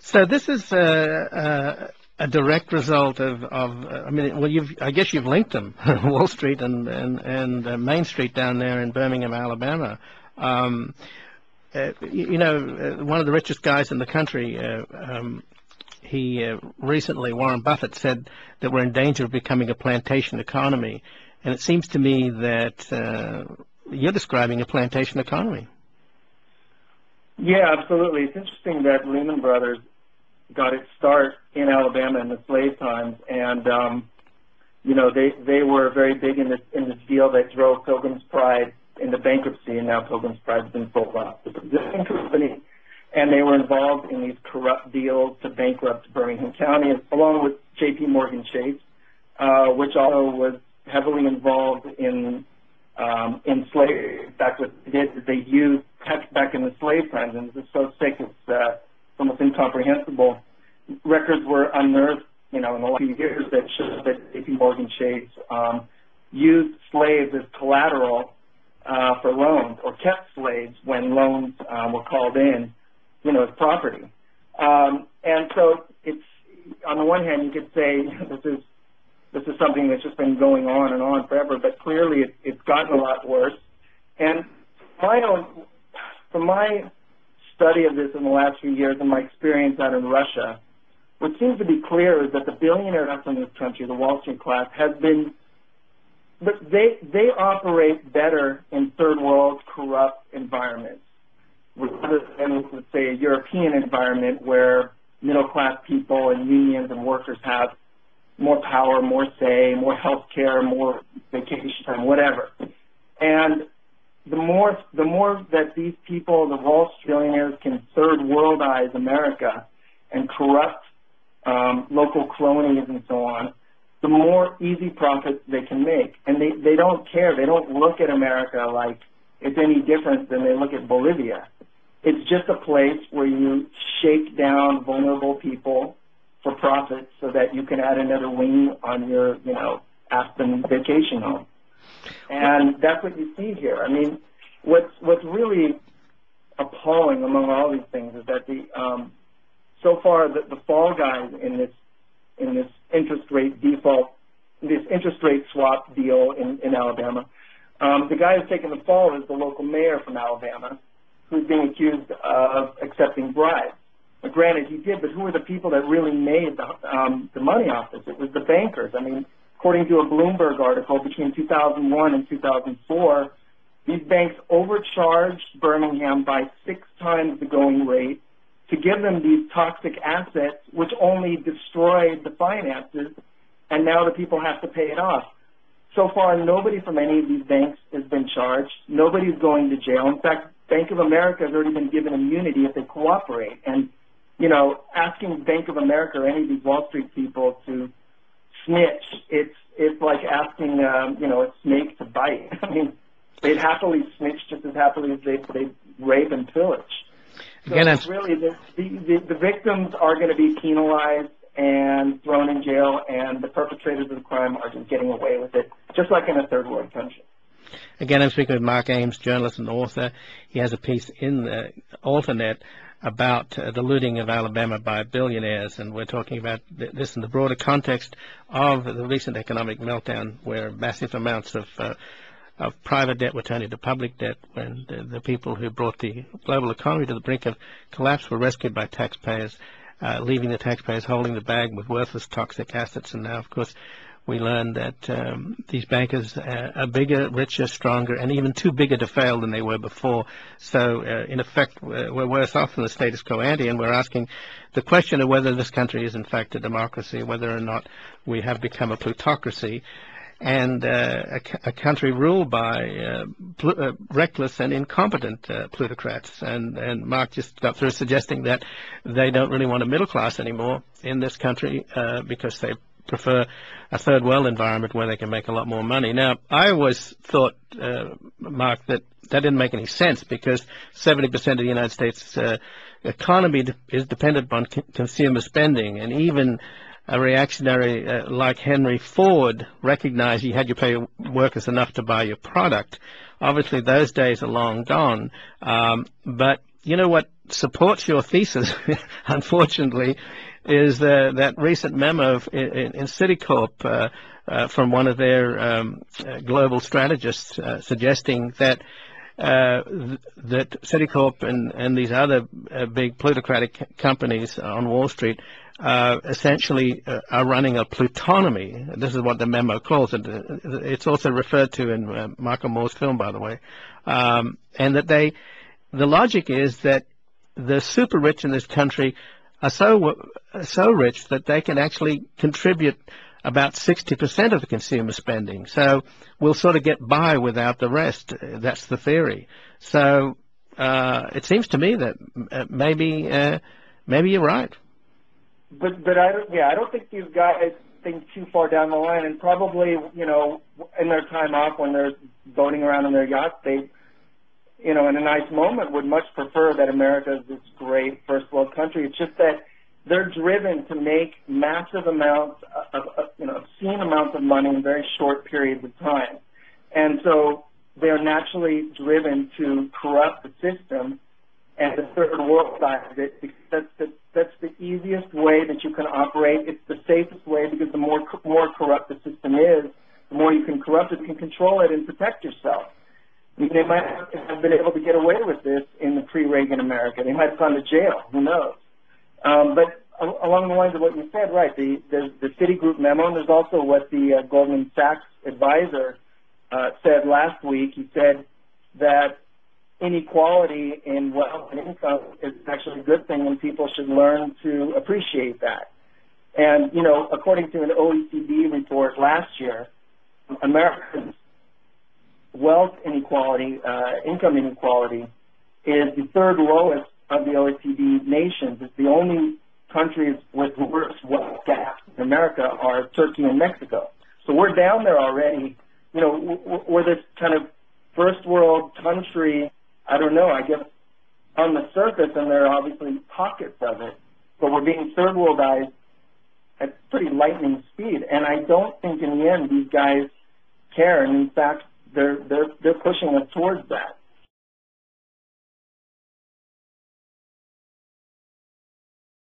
So this is a direct result of I mean, well, I guess you've linked them, Wall Street and Main Street down there in Birmingham, Alabama. One of the richest guys in the country, he recently, Warren Buffett, said that we're in danger of becoming a plantation economy. And it seems to me that you're describing a plantation economy. Yeah, absolutely. It's interesting that Lehman Brothers got its start in Alabama in the slave times, and they were very big in this deal that drove Pilgrim's Pride into bankruptcy, and now Pilgrim's Pride has been sold off to the company. And they were involved in these corrupt deals to bankrupt Birmingham County, along with J.P. Morgan Chase, which also was heavily involved in slavery. In fact, what they did is they used text back in the slave times, and this is so sick it's almost incomprehensible. Records were unearthed, in the last few years that showed that J.P. Morgan Chase used slaves as collateral for loans, or kept slaves when loans were called in, as property. And so it's, on the one hand, you could say this is something that's just been going on and on forever, but clearly it's gotten a lot worse. And from my study of this in the last few years and my experience out in Russia, what seems to be clear is that the billionaires in this country, the Wall Street class, but they operate better in third world corrupt environments rather than, let's say, a European environment where middle class people and unions and workers have more power, more say, more health care, more vacation time, whatever. And the more that these people, the Wall Street billionaires, can third worldize America and corrupt local cronies and so on, the more easy profits they can make. And they don't care. They don't look at America like it's any different than they look at Bolivia. It's just a place where you shake down vulnerable people for profit so that you can add another wing on your, Aspen vacation home. And that's what you see here. I mean, what's really appalling among all these things is that so far the fall guys in this interest rate swap deal in Alabama, the guy who's taking the fall is the local mayor from Alabama, who's being accused of accepting bribes. Now, granted, he did, but who were the people that really made the money off this? It was the bankers. I mean, according to a Bloomberg article, between 2001 and 2004, these banks overcharged Birmingham by 6 times the going rate to give them these toxic assets, which only destroyed the finances, and now the people have to pay it off. So far, nobody from any of these banks has been charged. Nobody's going to jail. In fact, Bank of America has already been given immunity if they cooperate. And, asking Bank of America or any of these Wall Street people to snitch, it's like asking, a snake to bite. I mean, they'd happily snitch just as happily as they rape and pillage. So again, it's really the victims are going to be penalized and thrown in jail, and the perpetrators of the crime are just getting away with it, just like in a third world country. Again, I'm speaking with Mark Ames, journalist and author. He has a piece in the Alternet about the looting of Alabama by billionaires, and we're talking about this in the broader context of the recent economic meltdown, where massive amounts of private debt were turned into public debt, when the people who brought the global economy to the brink of collapse were rescued by taxpayers, leaving the taxpayers holding the bag with worthless, toxic assets. And now, of course, we learned that these bankers are bigger, richer, stronger, and even too bigger to fail than they were before. So, in effect, we're worse off than the status quo ante, and we're asking the question of whether this country is, in fact, a democracy, whether or not we have become a plutocracy, and a country ruled by reckless and incompetent plutocrats. And Mark just got through suggesting that they don't really want a middle class anymore in this country because they prefer a third world environment where they can make a lot more money. Now, I always thought, Mark, that didn't make any sense, because 70% of the United States economy is dependent on consumer spending, and even a reactionary like Henry Ford recognized you had to pay your workers enough to buy your product. Obviously, those days are long gone. But you know what supports your thesis, unfortunately, is that recent memo in Citicorp from one of their global strategists suggesting that that Citicorp and these other big plutocratic companies on Wall Street essentially are running a plutonomy. This is what the memo calls it. It's also referred to in Michael Moore's film, by the way. And that the logic is that the super rich in this country are so rich that they can actually contribute about 60% of the consumer spending. So we'll sort of get by without the rest. That's the theory. So it seems to me that maybe you're right. But I don't think these guys think too far down the line, and probably, you know, in their time off when they're boating around in their yachts, they, you know, in a nice moment would much prefer that America is this great first world country. It's just that they're driven to make massive amounts of obscene amounts of money in very short periods of time. And so they're naturally driven to corrupt the system and the third world side of it, because that's the easiest way that you can operate. It's the safest way, because the more corrupt the system is, the more you can corrupt it, you can control it and protect yourself. I mean, they might have been able to get away with this in the pre-Reagan America. They might have gone to jail. Who knows? But along the lines of what you said, right, there's the Citigroup memo, and there's also what the Goldman Sachs advisor said last week. He said that inequality in wealth and income is actually a good thing, and people should learn to appreciate that. And, you know, according to an OECD report last year, America's wealth inequality, income inequality, is the third lowest of the OECD nations. It's the only countries with worse wealth gaps in America are Turkey and Mexico. So we're down there already. You know, we're this kind of first world country, I don't know, I guess on the surface, and there are obviously pockets of it, but we're being third worldized at pretty lightning speed. And I don't think in the end these guys care. And in fact, they're pushing us towards that.